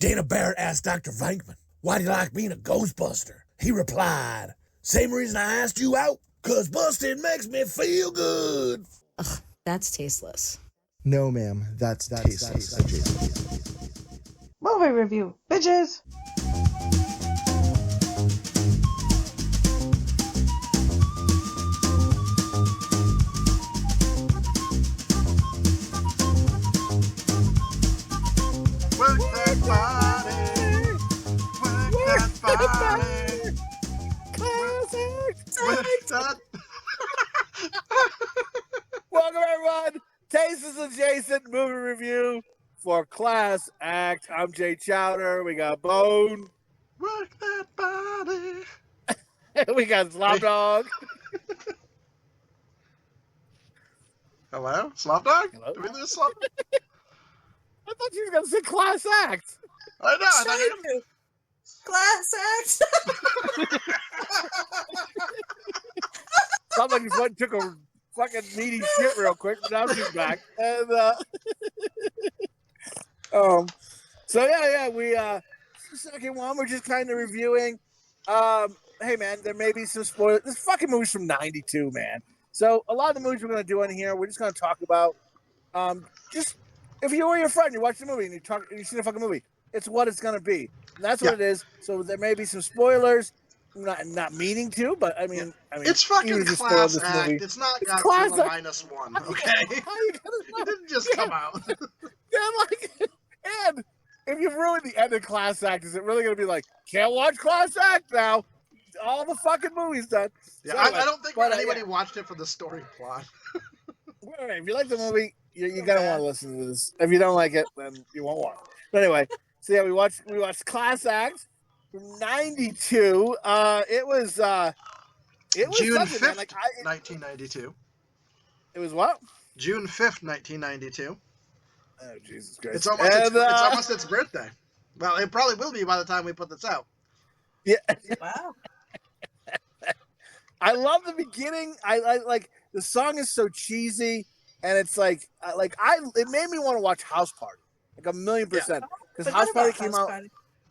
Dana Barrett asked Dr. Venkman, why do you like being a Ghostbuster? He replied, same reason I asked you out, 'cause busting makes me feel good. Ugh, that's tasteless. No, ma'am, that's tasteless adjacent. Movie review, bitches! Work that body. Work that body. Welcome, everyone. Tasteless Adjacent movie review for Class Act. I'm Jay Chowder. We got Bone. Work that body. We got Slopdog. Hello? Slopdog? Hello? Did we lose Slopdog? I thought you were going to say Class Act. I know. I thought you... Class act! Sounds like he took a fucking meaty shit real quick, but now she's back. And, so yeah, we, second one, we're just kind of reviewing. Hey, man, there may be some spoilers. This fucking movie's from 92, man. So a lot of the movies we're going to do in here, we're just going to talk about, just, if you or your friend, you watch the movie and you see the fucking movie, it's what it's going to be. And that's what it is. So there may be some spoilers. Not meaning to, but I mean, it's fucking Class Act. It's not got Class to a -1, okay? It didn't just come out. Yeah, like, and if you ruin the end of Class Act, is it really going to be like, can't watch Class Act now? All the fucking movies done. Yeah, So I don't think anybody watched it for the story plot. If you like the movie, you're going to want to listen to this. If you don't like it, then you won't watch it. But anyway, so yeah, we watched Class Act from 92. It was June 5th, like, 1992. It was what? June 5th, 1992. Oh, Jesus Christ. It's almost its birthday. Well, it probably will be by the time we put this out. Yeah. Wow. I love the beginning. I like the song is so cheesy, and it's like it made me want to watch House Party, like 1,000,000%. Because House Party came out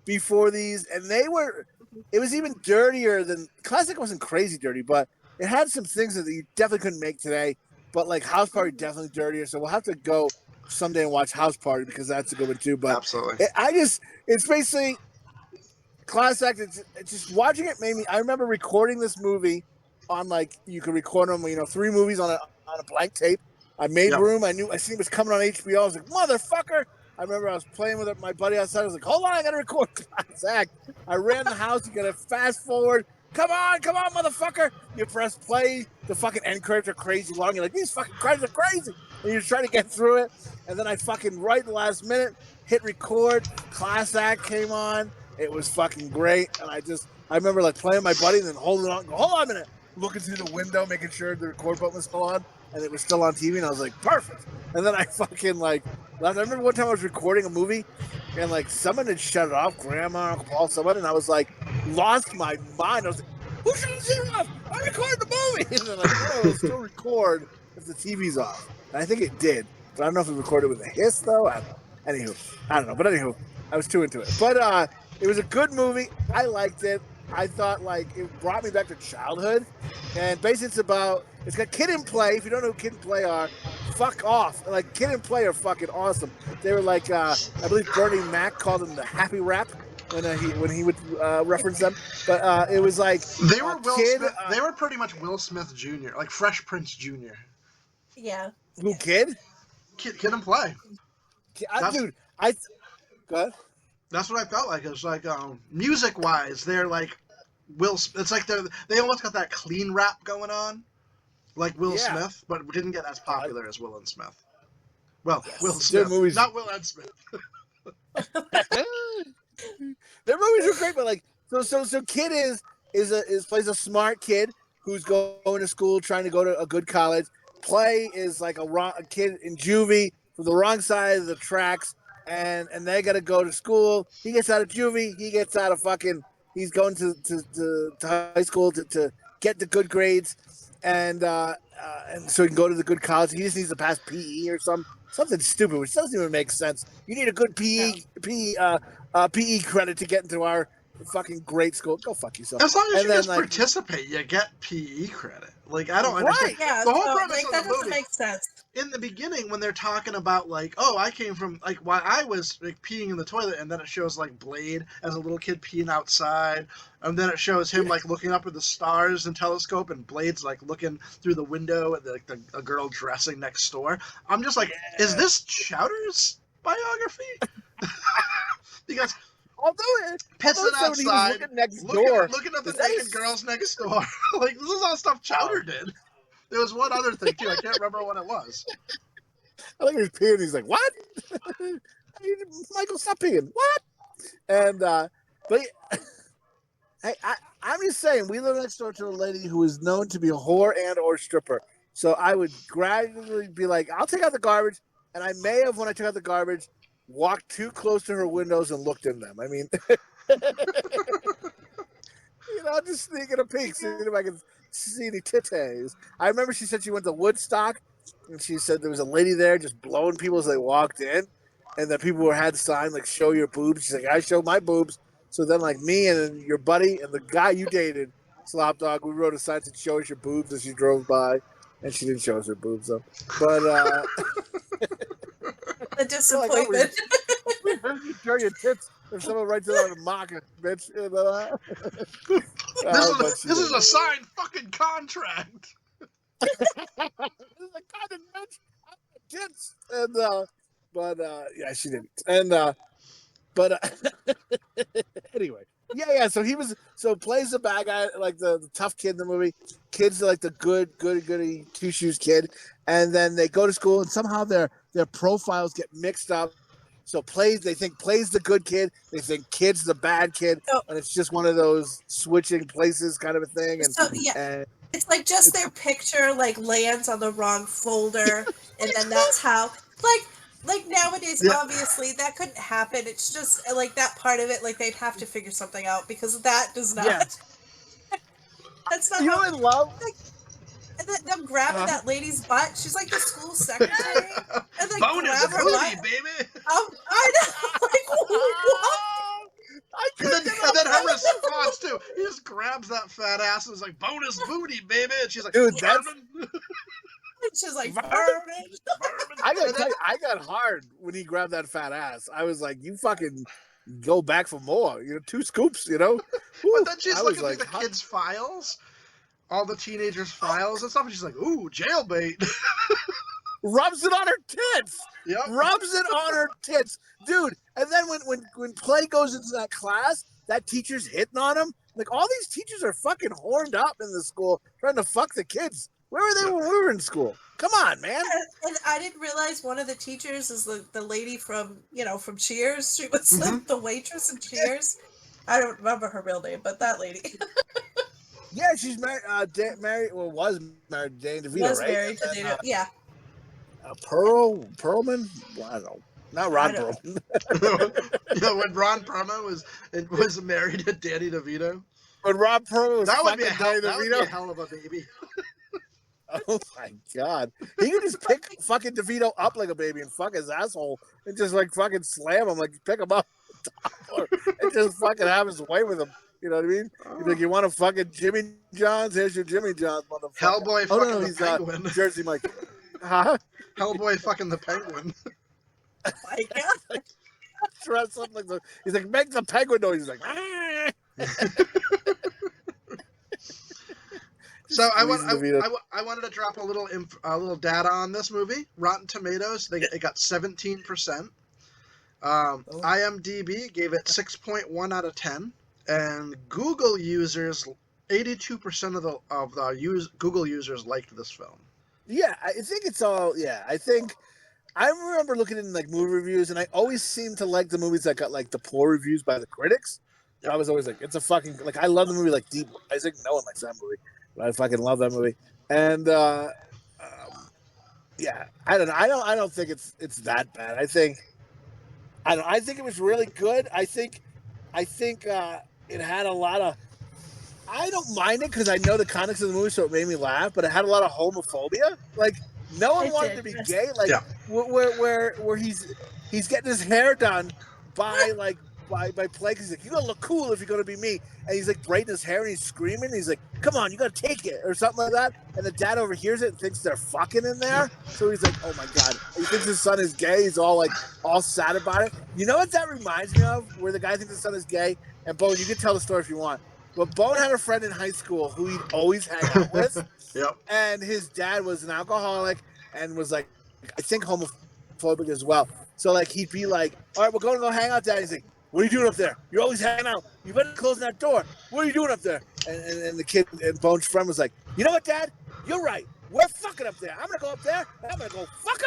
before these, and it was even dirtier than Classic. Wasn't crazy dirty, but it had some things that you definitely couldn't make today. But like House Party, definitely dirtier. So we'll have to go someday and watch House Party because that's a good one too. But absolutely, it's basically Class Act. It's just watching it made me. I remember recording this movie on, like, you could record them, 3 movies on a blank tape. I made room. I seen it was coming on HBO. I was like, motherfucker. I remember I was playing with my buddy outside. I was like, hold on, I got to record Class Act. I ran the house. You got to fast forward. Come on, motherfucker. You press play. The fucking end credits are crazy long. You're like, these fucking credits are crazy. And you're trying to get through it. And then I fucking, right in the last minute, hit record. Class Act came on. It was fucking great. And I remember, like, playing with my buddy and then holding on. Hold on a minute. Looking through the window, making sure the record button was still on, and it was still on TV, and I was like, perfect. And then I fucking, like, left. I remember one time I was recording a movie, and, like, someone had shut it off, Grandma, Uncle Paul, someone, and I was like, lost my mind. I was like, who shut it off? I recorded the movie. And then, like, oh, it'll still record if the TV's off. And I think it did, but I don't know if it recorded with a hiss, though. I don't know. But anywho, I was too into it. But it was a good movie. I liked it. I thought, like, it brought me back to childhood. And basically it's got Kid and Play. If you don't know who Kid and Play are, fuck off. Like, Kid and Play are fucking awesome. They were like, I believe Bernie Mac called them the Happy Rap when he would reference them. But it was like they were Will Smith. They were pretty much Will Smith Jr., like Fresh Prince Jr. Yeah. Who, Kid? Kid and Play. Dude, go ahead. That's what I felt like. It was like, music-wise, they're like it's like they almost got that clean rap going on, like Will Smith, but didn't get as popular as Will and Smith. Well, yes. Will Smith, not Will and Smith. Their movies were great, but like, so Kid plays a smart kid who's going to school, trying to go to a good college. Play is like a kid in juvie from the wrong side of the tracks. And they got to go to school. He gets out of juvie. He gets out of he's going to high school to get the good grades. and so he can go to the good college. He just needs to pass PE or something stupid, which doesn't even make sense. You need a good PE credit to get into our fucking great school. Go fuck yourself. As long as And you then, just participate, you get PE credit. Like, I don't Right. understand. Yeah, The whole so, premise like, of that the doesn't movie, make sense. in the beginning, when they're talking about, like, oh, I came from, like, why I was like, peeing in the toilet, and then it shows, like, Blade as a little kid peeing outside, and then it shows him, like, looking up at the stars and telescope, and Blade's, like, looking through the window at, like, a girl dressing next door. I'm just like, is this Chowder's biography? Because pissing outside, looking at the naked girls next door. Like, this is all stuff Chowder did. There was one other thing, too. I can't remember what it was. I think he was peeing. He's like, what? Michael, stop peeing. What? And, but I'm just saying, we live next door to a lady who is known to be a whore and or stripper. So I would gradually be like, I'll take out the garbage. And I may have, when I took out the garbage, walked too close to her windows and looked in them. I mean, just sneaking a peek, seeing if I can see any titties. I remember she said she went to Woodstock, and she said there was a lady there just blowing people as they walked in, and that people had signs like "Show your boobs." She's like, "I show my boobs." So then, like me and your buddy and the guy you dated, Slopdog, we wrote a sign that "Show us your boobs" as she drove by, and she didn't show us her boobs though. But The disappointment. you show your tits if someone writes it on a marker, bitch. This is a signed fucking contract. This is a kind of bitch. Tits. And yeah, she didn't. And anyway, yeah. So plays the bad guy, like the tough kid in the movie. Kids are like the goody two shoes kid, and then they go to school, and somehow their profiles get mixed up. So they think Play's the good kid, they think Kid's the bad kid, and it's just one of those switching places kind of a thing. And So, yeah. and It's like just their picture like lands on the wrong folder, and then that's how like nowadays obviously that couldn't happen. It's just like that part of it, like they'd have to figure something out because that does not. Yeah. That's not. You know what I love? Like, and then them grabbing that lady's butt. She's like the school secretary, and then Bonus grab her booty, butt. baby. I know. Like what? And then her response too, he just grabs that fat ass and is like, bonus booty, baby. And she's like, Dude, She's like, I got hard when he grabbed that fat ass. I was like, you fucking go back for more. 2 scoops, But then she's looking through the kids' files, all the teenagers' files and stuff, and she's like, ooh, jailbait. Rubs it on her tits. Yep. Rubs it on her tits. Dude, and then when Play goes into that class, that teacher's hitting on him. Like, all these teachers are fucking horned up in the school trying to fuck the kids. Where were they when we were in school? Come on, man. And I didn't realize one of the teachers is the lady from Cheers. She was the waitress in Cheers. I don't remember her real name, but that lady. Yeah, she's married. Was married to Danny DeVito, Was right? married to Danny. Yeah. Perlman? Well, I don't know. Not Ron Perlman. When Ron Perlman was married to Danny DeVito. When Ron Perlman was that would be a DeVito. hell of a baby. Oh my god. He could just pick fucking DeVito up like a baby and fuck his asshole and just like fucking slam him, like pick him up and just fucking have his way with him. You know what I mean? He's like, you want to fucking Jimmy John's? Here's your Jimmy John's, motherfucker. Hellboy fucking the he's penguin. Jersey Mike. Huh? Hellboy fucking the penguin. Oh my god. Dress up like he's like, make the penguin noise. He's like, ah. So I wanted to drop a little data on this movie. Rotten Tomatoes, it got 17%. IMDb gave it 6.1 out of 10, and Google users, 82% of the Google users liked this film. Yeah, I think it's all. Yeah, I think I remember looking in like movie reviews, and I always seem to like the movies that got like the poor reviews by the critics. And I was always like, it's a fucking like I love the movie like Deep. I think no one likes that movie. I fucking love that movie, and yeah, I don't think it's that bad. I think it was really good. I think it had a lot of I don't mind it because I know the context of the movie, so it made me laugh. But it had a lot of homophobia. Like no one wanted to be gay. Like where he's getting his hair done by Blake. He's like, you gotta look cool if you're gonna be me. And he's like braiding his hair and he's screaming. And he's like, come on, you gotta take it or something like that. And the dad overhears it and thinks they're fucking in there. So he's like, oh my god. He thinks his son is gay. He's all sad about it. You know what that reminds me of? Where the guy thinks his son is gay. And Bone, you can tell the story if you want. But Bone had a friend in high school who he'd always hang out with. Yep. And his dad was an alcoholic and was like, I think homophobic as well. So like he'd be like, all right, we're going to go hang out, Dad. He's like, what are you doing up there? You're always hanging out. You better close that door. What are you doing up there? And the kid and Bone's friend was like, you know what, Dad? You're right. We're fucking up there. I'm gonna go up there. And I'm gonna go fuck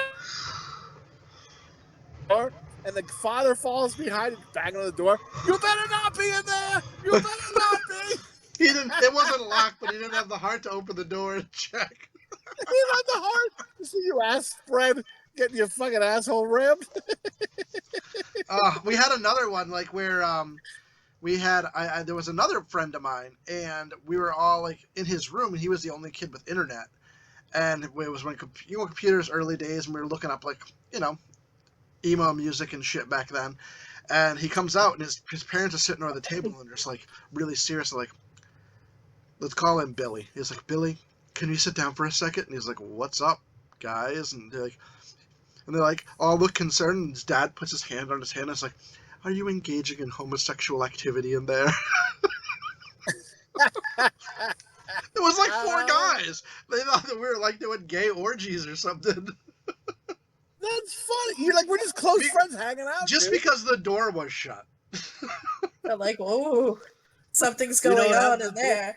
up. And the father falls behind and banging on the door. You better not be in there. You better not be. He didn't. It wasn't locked, but he didn't have the heart to open the door and check. He didn't have the heart. You see your ass spread, getting your fucking asshole rammed. We had another one like where we had there was another friend of mine, and we were all like in his room, and he was the only kid with internet. And it was when computers early days, and we were looking up like emo music and shit back then. And he comes out, and his parents are sitting around the table, and they're just like really serious, like, let's call him Billy. He's like, Billy, can you sit down for a second? And he's like, what's up, guys? And they're like, all look concerned. And his dad puts his hand on his hand and is like, are you engaging in homosexual activity in there? It was like 4 guys. They thought that we were like doing gay orgies or something. That's funny. You're like, we're just close friends hanging out. Just because the door was shut. They're like, oh, something's going on in there.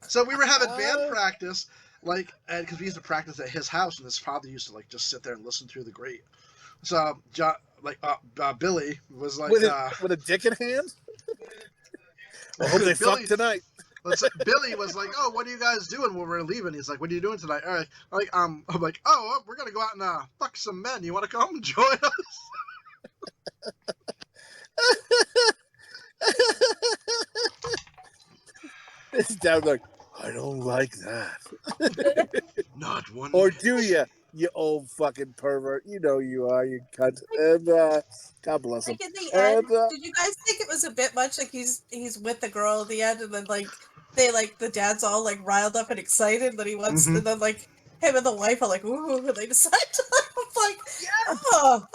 So we were having band practice, like, because we used to practice at his house, and his father used to like just sit there and listen through the grate. So, Billy was like, with a dick in hand. I hope they fuck tonight. Billy was like, oh, what are you guys doing when we're leaving? He's like, what are you doing tonight? All right. I'm like, oh, we're gonna go out and fuck some men. You want to come join us? His dad was like, I don't like that. Not one. Or do you? You old fucking pervert. You know you are, you cunt. And God bless him. Like in the end, did you guys think it was a bit much? Like he's with the girl at the end, and then like the dad's all like riled up and excited that he wants, and then like him and the wife are like, ooh, and they decide to like, oh.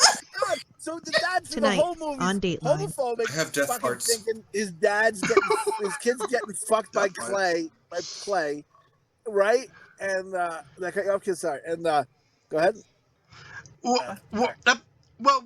So the dad's the whole movie on Dateline. homophobic. I have death fucking hearts. Thinking his kid's getting fucked by Clay, right? And okay, sorry. And go ahead. Well,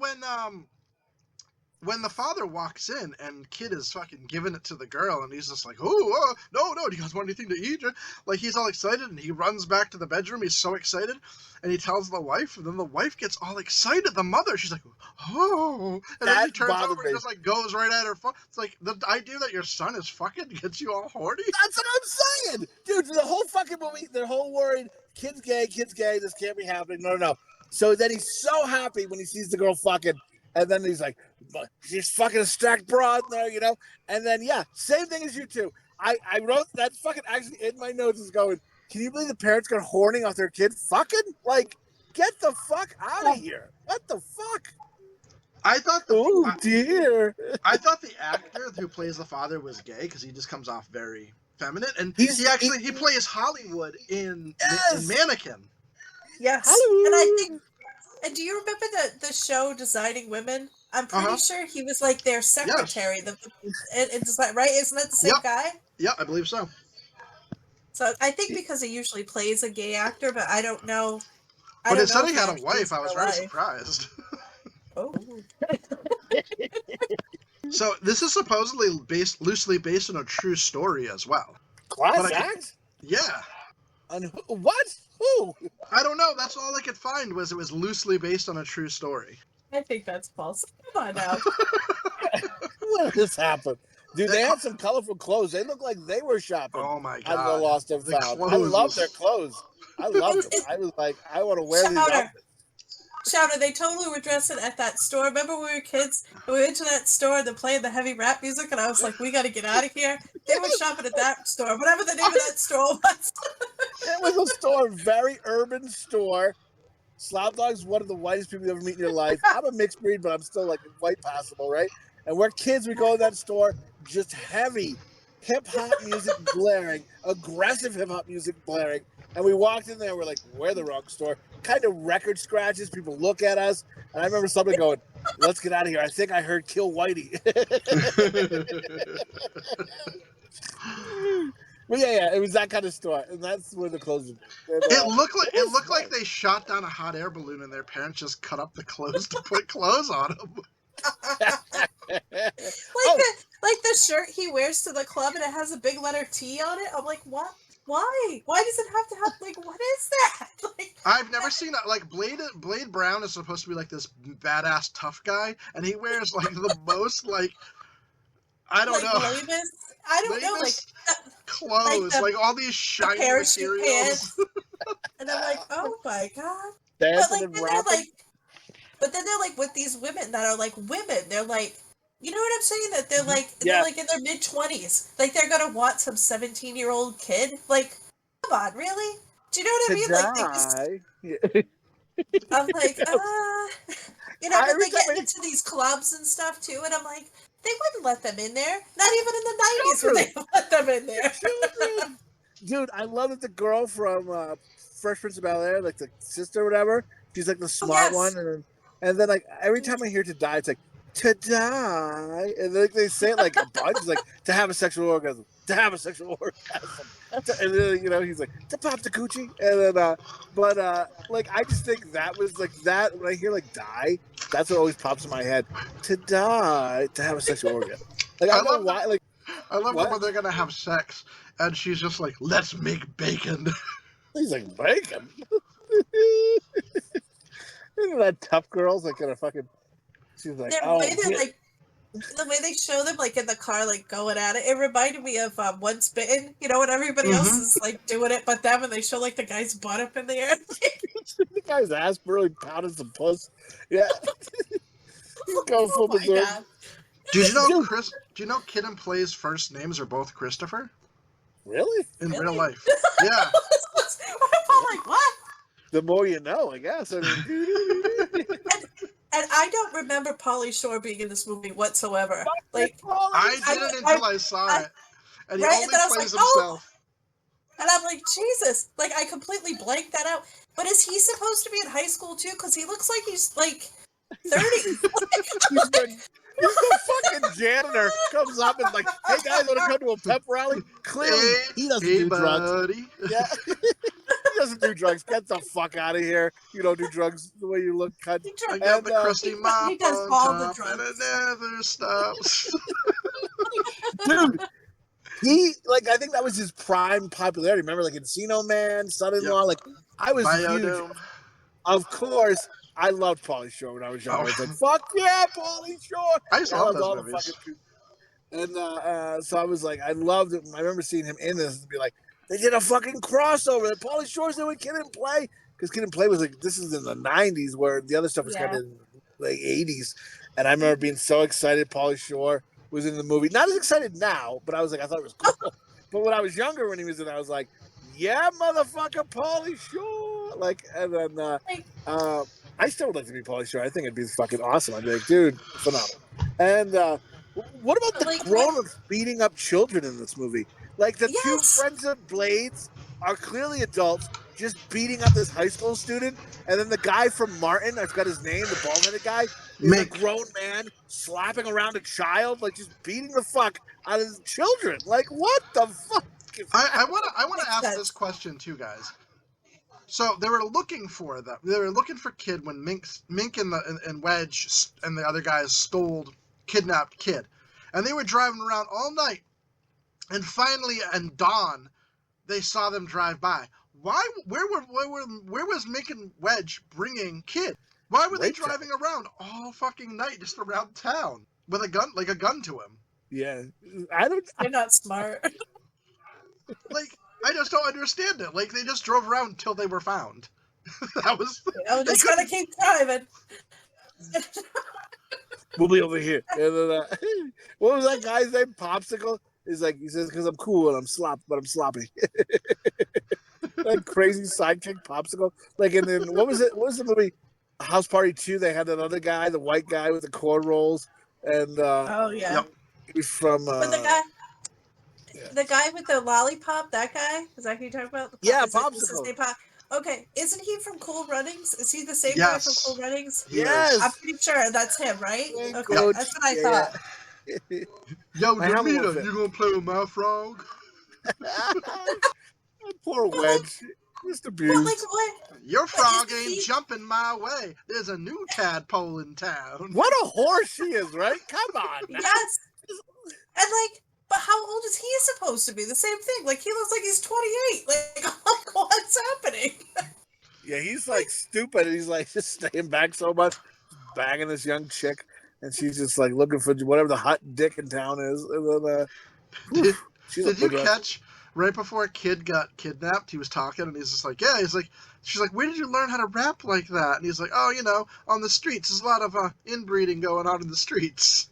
when the father walks in and kid is fucking giving it to the girl, and he's just like, oh, no, do you guys want anything to eat? Like, he's all excited, and he runs back to the bedroom. He's so excited, and he tells the wife, and then the wife gets all excited. The mother, she's like, oh, and then he turns over and just like goes right at her phone. It's like the idea that your son is fucking gets you all horny. That's what I'm saying, dude. The whole fucking movie, they're whole worried. Kid's gay. This can't be happening. No. So then he's so happy when he sees the girl fucking. And then he's like, she's fucking a stacked broad there, you know? And then, same thing as you two. I wrote that fucking actually in my notes is going, can you believe the parents got horny off their kid fucking? Like, get the fuck out of here. What the fuck? I thought dear. I thought the actor who plays the father was gay because he just comes off very feminine. And he plays Hollywood in Mannequin. Yes. Hollywood. And I think... And do you remember the show Designing Women? I'm pretty sure he was like their secretary. Yes. It's like, right? Isn't that the same guy? Yeah, I believe so. So I think because he usually plays a gay actor, but I don't know. But it said he had a wife. I was very surprised. Oh. So this is supposedly loosely based on a true story as well. Class act? Yeah. On what? Who? I don't know. That's all I could find was it was loosely based on a true story. I think that's false. Come on now. When did this happen? Dude, they had some colorful clothes. They look like they were shopping. Oh my god! At the Lost and Found. I love their clothes. I loved them. I was like, I want to wear these outfits. Chowder, they totally were dressing at that store. Remember when we were kids and we went to that store and they're playing the heavy rap music and I was like, we got to get out of here. They were shopping at that store, whatever the name of that store was. It was a store, very urban store. Slopdog's one of the whitest people you ever meet in your life. I'm a mixed breed, but I'm still like white passable, right? And we're kids, we go to that store, just heavy hip-hop music blaring, aggressive hip-hop music blaring. And we walked in there, we're like, we're the wrong store. Kind of record scratches, people look at us. And I remember somebody going, let's get out of here. I think I heard Kill Whitey. But yeah, it was that kind of store, and that's where the clothes would be. And, it looked like they shot down a hot air balloon and their parents just cut up the clothes to put clothes on them. Like the shirt he wears to the club and it has a big letter T on it. I'm like, what? Why? Why does it have to have like? What is that? Like, I've never seen that. Like Blade Brown is supposed to be like this badass tough guy, and he wears like the most like I don't know. I don't know. Like clothes, like all these shiny materials. And I'm like, oh my god. But then they're like with these women that are like women. They're like, you know what I'm saying? That they're like they're like in their mid-20s. Like they're gonna want some 17-year-old kid. Like, come on, really? Do you know what I mean? Like they just, I'm like, you know, but they get into these clubs and stuff too, and I'm like, they wouldn't let them in there. Not even in the 90s would they let them in there. Dude, I love that the girl from Fresh Prince of Bel-Air, like the sister or whatever, she's like the smart one, and then like every time I hear "to die," it's like "to die," and like they say it like a bunch, it's like "to have a sexual orgasm," "to have a sexual orgasm," and then you know he's like "to pop the coochie," and then like I just think that was like that when I hear like "die," that's what always pops in my head. To die, to have a sexual orgasm. Like I don't know why. Like I love when they're gonna have sex, and she's just like, "Let's make bacon." He's like, "Bacon." Isn't that tough girls like gonna fucking? She's like, the way they show them like in the car, like going at it. It reminded me of Once Bitten. You know, when everybody else is like doing it, but them, and they show like the guy's butt up in the air. The guy's ass really pounding some puss. Yeah. He's going full berserk. Do you know Kid and Play's first names are both Christopher? Really? In real life. Yeah. I'm like, what? The more you know, I guess. I mean, and I don't remember Pauly Shore being in this movie whatsoever. Like I didn't until I saw it. And he only plays himself. Oh. And I'm like, Jesus. Like, I completely blanked that out. But is he supposed to be in high school, too? Because he looks like he's, like, 30. The fucking janitor comes up and like, "Hey guys, want to come to a pep rally?" Clearly, he doesn't do drugs. Yeah, he doesn't do drugs. Get the fuck out of here! You don't do drugs the way you look, cunt. I got the crusty mop he does all the drugs, and it never stops. Dude, he like I think that was his prime popularity. Remember, like Encino Man, Son-in-Law. Like I was huge. Of course. I loved Pauly Shore when I was younger. I was like, "Fuck yeah, Pauly Shore!" I just love those movies. And so I was like, I loved it. I remember seeing him in this and be like, they did a fucking crossover. Pauly Shore's doing Kid and Play because Kid and Play was like, this is in the '90s where the other stuff was kind of like '80s. And I remember being so excited. Pauly Shore was in the movie. Not as excited now, but I was like, I thought it was cool. But when I was younger, when he was in, I was like, yeah, motherfucker, Pauly Shore. Like, and then I still would like to be Pauly Shore. I think it'd be fucking awesome. I'd be like, dude, phenomenal. And what about the grown-ups beating up children in this movie? Like the two friends of Blades are clearly adults just beating up this high school student, and then the guy from Martin, I forgot his name, the bald-headed guy, is a grown man slapping around a child, like just beating the fuck out of his children. Like, what the fuck? I want to ask this question too, guys. So they were looking for them. They were looking for Kid when Mink and Wedge and the other guys kidnapped Kid, and they were driving around all night. And finally, at dawn, they saw them drive by. Why? Where was Mink and Wedge bringing Kid? Why were they driving around all fucking night just around town with a gun, like a gun to him? Yeah, They're not smart. Like, I just don't understand it. Like, they just drove around until they were found. That was. Just gotta keep driving. We'll be over here. And then, what was that guy's name? Popsicle. He says, because I'm cool and I'm sloppy. That crazy sidekick Popsicle. Like, and then what was it? What was the movie? House Party 2. They had that other guy, the white guy with the cornrows, and Oh yeah. Yep. he was from. But the guy with the lollipop, that guy, is that who you're talking about? Yeah, Is that- is his Popsicle. name Okay, isn't he from Cool Runnings? Is he the same guy from Yes. Cool Runnings? Yes. I'm pretty sure that's him, right? Yeah, Okay, Coach. that's what I Yeah. thought. Yo, I have a little Demeter, bit. you gonna play with my frog? Poor Wedge. Just But abused. like what? Your frog isn't ain't he- jumping my way. There's a new tadpole in town. What a horse she is, right? Come on. Now. Yes. And like, but how old is he supposed to be? The same thing. Like he looks like he's 28. Like what's happening? Yeah, he's like stupid. He's like just staying back so much, banging this young chick, and she's just like looking for whatever the hot dick in town is. And then, Did you catch right before a kid got kidnapped? He was talking, and he's just like, "Yeah." He's like, "She's like, where did you learn how to rap like that?" And he's like, "Oh, on the streets. There's a lot of inbreeding going on in the streets."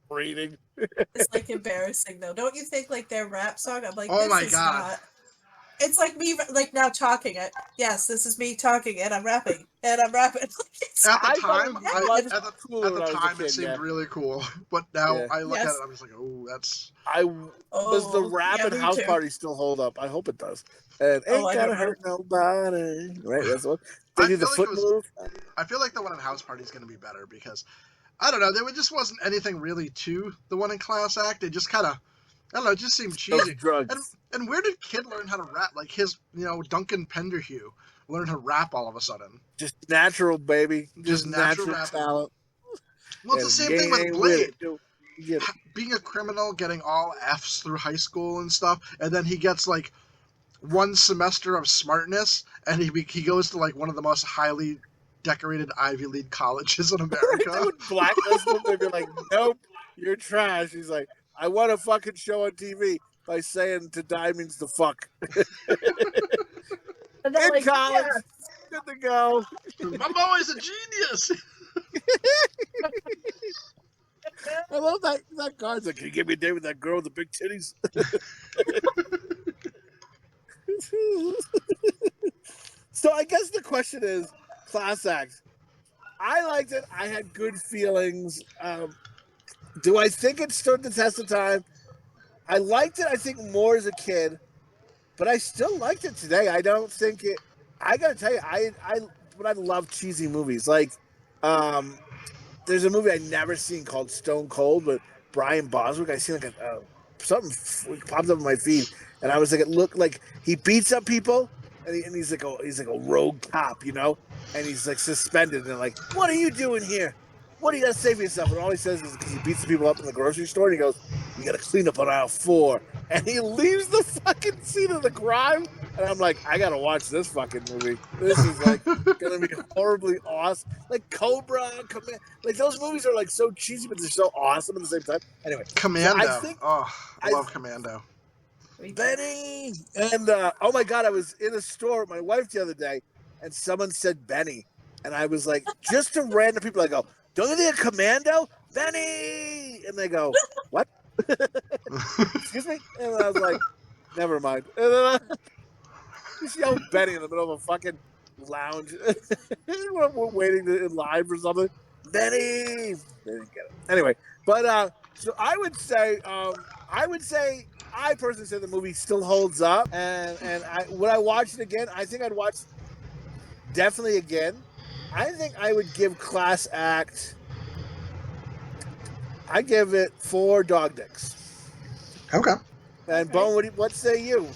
Breeding. It's like embarrassing though. Don't you think like their rap song? I'm like, Oh this my is God. not. It's like me like now talking it. Yes, this is me talking and I'm rapping. And I'm rapping. It's- At the I thought it time, was cool at when the I was a time, kid, it seemed yeah. really cool. But now Yeah. I look Yes. at it, I'm just like, "Oh, that's." Does the rap yeah, and me house too. party still hold up? I hope it does. And Oh, ain't I gonna don't know. hurt nobody. Right? That's what I they do the feel like foot it was- move. I feel like the one in House Party is going to be better because I don't know. There just wasn't anything really to the one in Class Act. It just kind of, I don't know. It just seemed Those cheesy. drugs. And where did Kid learn how to rap? Like his, Duncan Penderhue learned how to rap all of a sudden. Just natural, baby. Just natural rapping. talent. Well, it's the And same thing gang with ain't Blade. it. You get it. Being a criminal, getting all Fs through high school and stuff, and then he gets like one semester of smartness, and he goes to like one of the most highly decorated Ivy League colleges in They America. would blacklist him. They'd be like, "Nope, you're trash." He's like, "I want a fucking show on TV by saying to die means to fuck." And they're In like, college, yeah. good to go. My boy's a genius. I love that guard's like, "Can you give me a date with that girl with the big titties?" So I guess the question is, Class Act. I liked it. I had good feelings. Do I think it stood the test of time? I liked it, I think, more as a kid, but I still liked it today. I don't think it. I gotta tell you, I love cheesy movies. Like, there's a movie I never seen called Stone Cold with Brian Boswick. I seen like something popped up on my feed, and I was like, it looked like he beats up people, and he's like a rogue cop, and he's like suspended, and they're like, "What are you doing here? What do you got to say for yourself?" And all he says is because he beats the people up in the grocery store, and he goes, "You got to clean up on aisle 4," and he leaves the fucking scene of the crime. And I'm like, I gotta watch this fucking movie. This is like gonna be horribly awesome. Like Cobra, like those movies are like so cheesy, but they're so awesome at the same time. Anyway, Commando. So I think I love Commando. Benny, and oh my god, I was in a store with my wife the other day, and someone said Benny, and I was like, just to random people, I go, "Don't you think of Commando, Benny?" And they go, "What?" Excuse me, and I was like, "Never mind." And then just yelled Benny in the middle of a fucking lounge. We're waiting in line for something. Benny! They didn't get it. Anyway, but so I would say, I personally say the movie still holds up. And would I watch it again? I think I'd watch definitely again. I think I would give Class Act, I give it 4 dog dicks. Okay. And Bone, what say you?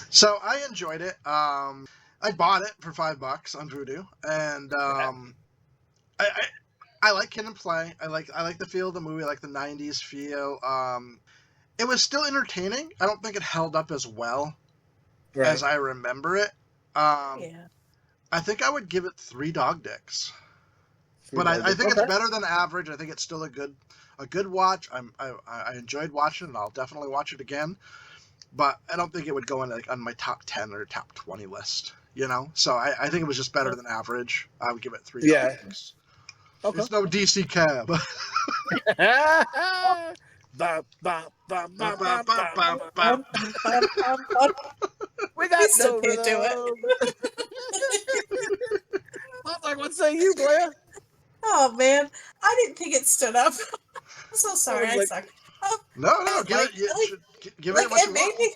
So I enjoyed it. I bought it for $5 on Voodoo, and I like Kid and Play. I like the feel of the movie. I like the '90s feel. It was still entertaining. I don't think it held up as well as I remember it. Yeah. I think I would give it 3 dog dicks. But I think it's better than average. I think it's still a good watch. I enjoyed watching it. I'll definitely watch it again. but I don't think it would go in like on my top 10 or top 20 list. You know, so I think it was just better than average. I would give it 3 dogs. Okay. It's no DC Cab. We got still can't do it. Slopdog, what say you, Blair? Oh man, I didn't think it stood up. I'm so sorry, I suck. No, give it what you want.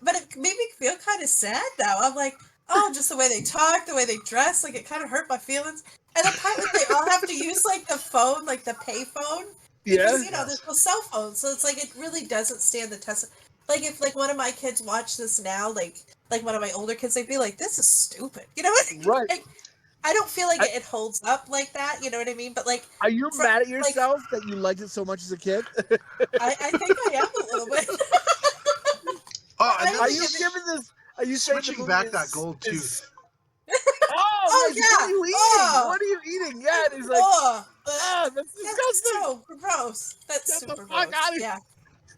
But it made me feel kind of sad though. I'm like, oh, just the way they talk, the way they dress, like it kind of hurt my feelings. And the part where they all have to use like the phone, like the pay phone. Because, you know, there's no cell phone, so it's like it really doesn't stand the test. Like if like one of my kids watch this now, like one of my older kids, they'd be like, "This is stupid," you know what I mean? Right. Like, I don't feel like it holds up like that, you know what I mean? But like, are you mad at yourself that you liked it so much as a kid? I think I am a little bit. Are you giving this? Are you switching back that gold tooth? Oh yeah. What are you eating? What are you eating? Yeah, and he's like, that's disgusting. That's so gross. That's super gross. Yeah.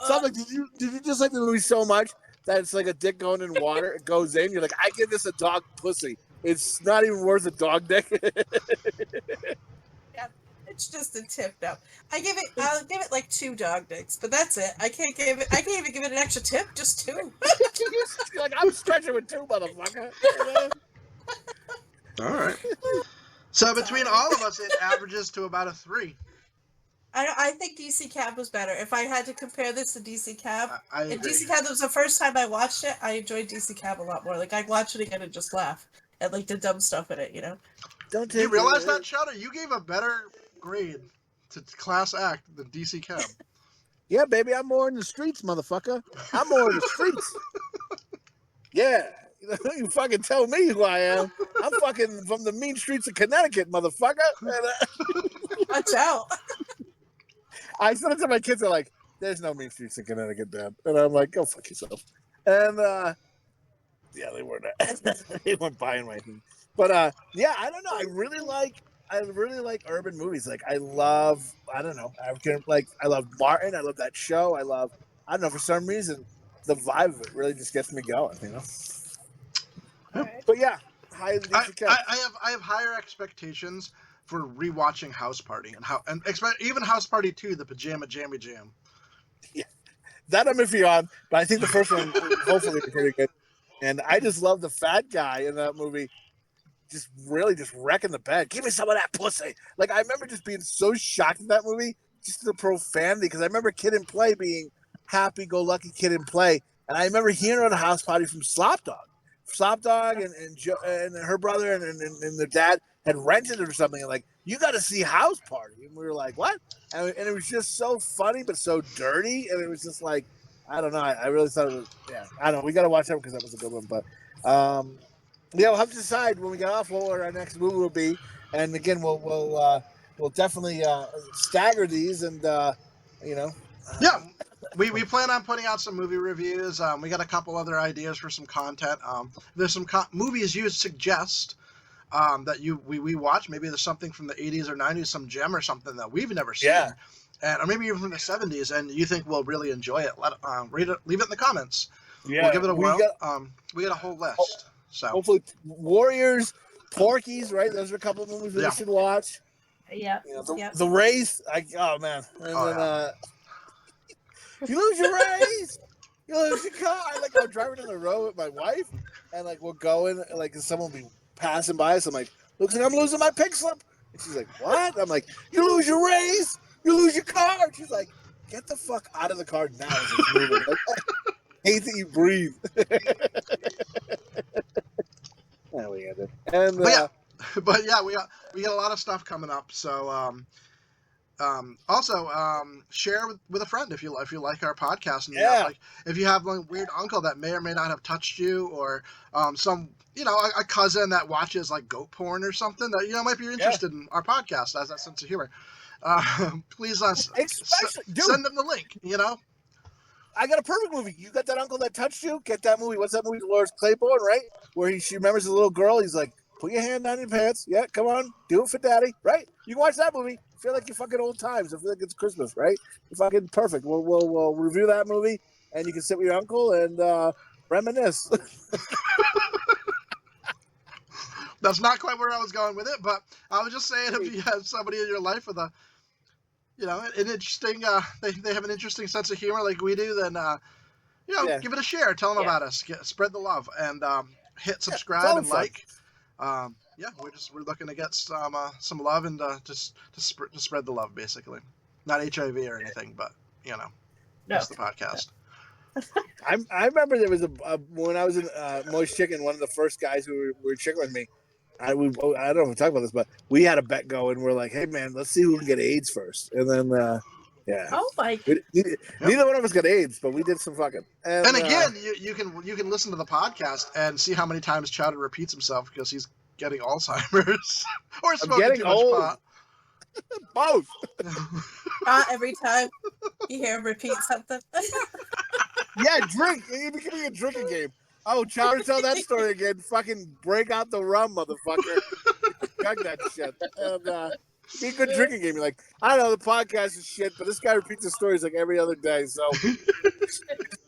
So I'm like, did you just like the movie so much that it's like a dick going in water? It goes in. You're like, I give this a dog pussy. It's not even worth a dog dick. Yeah, it's just a tip now. I'll give it like 2 dog dicks, but that's it. I can't even give it an extra tip. Just 2. You're like, I'm stretching with 2, motherfucker. All right. So between all of us, it averages to about a 3. I think DC Cab was better. If I had to compare this to DC Cab, I agree. If DC Cab was the first time I watched it, I enjoyed DC Cab a lot more. Like I'd watch it again and just laugh at like the dumb stuff in it, you know. Do you realize that, Chowder? You gave a better grade to Class Act than DC Cab. Yeah, baby, I'm more in the streets, motherfucker. I'm more in the streets. Yeah. You fucking tell me who I am. I'm fucking from the mean streets of Connecticut, motherfucker. Watch out. I said it to my kids. They're like, "There's no mean streets in Connecticut, Dad," and I'm like, "Go fuck yourself." And yeah, they weren't. They weren't buying my thing. But yeah, I don't know. I really like urban movies. Like I love Martin. I love that show. I don't know, for some reason the vibe of it really just gets me going. You know. Right. But yeah, I have higher expectations for rewatching House Party and even House Party 2, the Pajama Jammy Jam. Yeah, that I'm iffy on, but I think the first one hopefully is pretty good. And I just love the fat guy in that movie, just wrecking the bed. Give me some of that pussy. Like I remember just being so shocked at that movie, just the profanity, because I remember Kid and Play being happy-go-lucky Kid and Play, and I remember hearing on a House Party from Slopdog and her brother and their dad had rented it or something, and like, you got to see House Party, and we were like, what? And it was just so funny but so dirty, and it was just like, I don't know. I really thought it was, yeah. I don't know. We got to watch that because that was a good one. But yeah, we'll have to decide when we get off what our next movie will be, and again, we'll definitely stagger these, and you know. Yeah. We plan on putting out some movie reviews. We got a couple other ideas for some content. There's some movies you suggest that we watch. Maybe there's something from the 80s or 90s, some gem or something that we've never seen. Yeah. Or maybe even from the 70s, and you think we'll really enjoy it. Read it, leave it in the comments. Yeah, we'll give it a whirl. We got a whole list. So hopefully, Warriors, Porky's, right? Those are a couple of movies we should watch. Yeah. You know, the Wraith. Oh man. And then you lose your race. You lose your car. I'm driving down the road with my wife, and like we're going, like someone will be passing by us. I'm like, looks like I'm losing my pink slip. And she's like, what? I'm like, you lose your race. You lose your car. And she's like, get the fuck out of the car now as it's moving. Like, I hate that you breathe. There we end it. And but yeah, we got a lot of stuff coming up. So also share with a friend if you like our podcast, and if you have a weird uncle that may or may not have touched you, or some a cousin that watches like goat porn or something that might be interested in our podcast, has that sense of humor. Please send them the link. I got a perfect movie. You got that uncle that touched you? Get that movie. What's that movie? Dolores Claiborne, right? Where she remembers the little girl. He's like, put your hand down your pants. Yeah, come on. Do it for daddy, right? You can watch that movie. Feel like you're fucking old times. I feel like it's Christmas, right? You're fucking perfect. We'll review that movie. and you can sit with your uncle and reminisce. That's not quite where I was going with it, but I was just saying if you have somebody in your life with an interesting, they have an interesting sense of humor like we do, then, give it a share. Tell them about us. Spread the love and hit subscribe and like. We're looking to get some love and just to spread the love, basically. Not HIV or anything, but just the podcast. I remember there was when I was in Moist Chicken, one of the first guys who were chicken with me. I don't know if we talked about this, but we had a bet going. We're like, hey man, let's see who can get AIDS first, and then Oh my! Neither one of us got AIDS, but we did some fucking. And again, you can listen to the podcast and see how many times Chowder repeats himself because he's getting Alzheimer's or smoking too much pot. Both. Every time you hear him repeat something. Yeah, drink. It became a drinking game. Oh, Chowder, tell that story again. Fucking break out the rum, motherfucker. Chug that shit. And be a good drinking game. You're like, I don't know, the podcast is shit, but this guy repeats his stories like every other day. So it's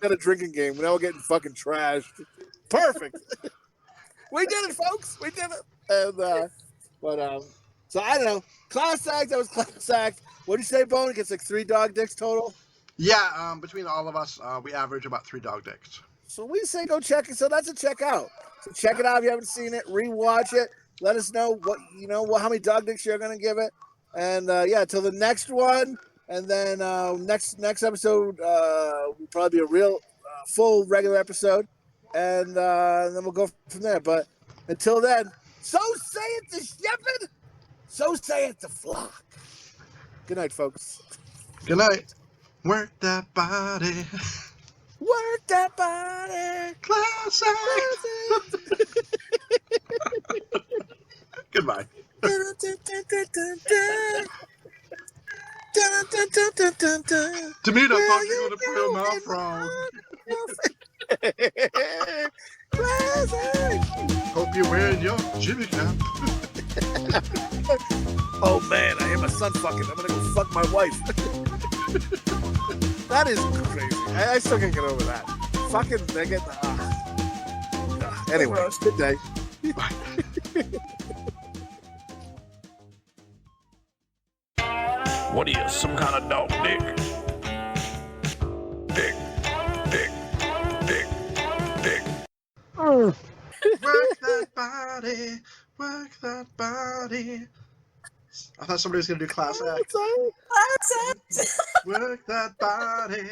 not a drinking game. Now we're getting fucking trashed. Perfect. We did it, folks. We did it. And so I don't know. Class act. That was class act. What did you say, Bone? It gets like 3 dog dicks total. Yeah, between all of us, we average about 3 dog dicks. So we say go check it. So that's a check out. So check it out if you haven't seen it. Rewatch it. Let us know how many dog dicks you're gonna give it. And till the next one. And then next episode will probably be a real full regular episode. And then we'll go from there. But until then, so saith the shepherd, so saith the flock. Good night, folks. Good night. Work that body. Work that body. Classic. Goodbye. To me, I thought you were going to play my frog. Hope you're wearing your Jimmy cap. Oh man, I hear my son fucking. I'm gonna go fuck my wife. That is crazy. I still can't get over that. Fucking nigga. Anyway, good day. What are you, some kind of dog dick? Dick. Work that body. Work that body. I thought somebody was going to do class act. Class act. Work that body.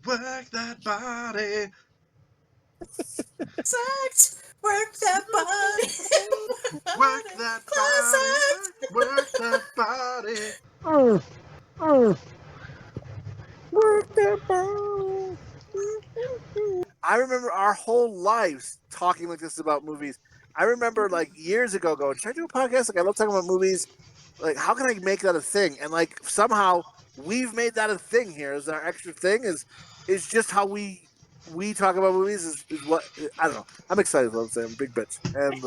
Work that body. Act. Work that body. Work that Class body. Work that body. Work that body. I remember our whole lives talking like this about movies. I remember like years ago going, should I do a podcast? Like I love talking about movies. Like how can I make that a thing? And like somehow we've made that a thing here. Is our extra thing is just how we talk about movies is what I don't know. I'm excited. I'm saying big bitch and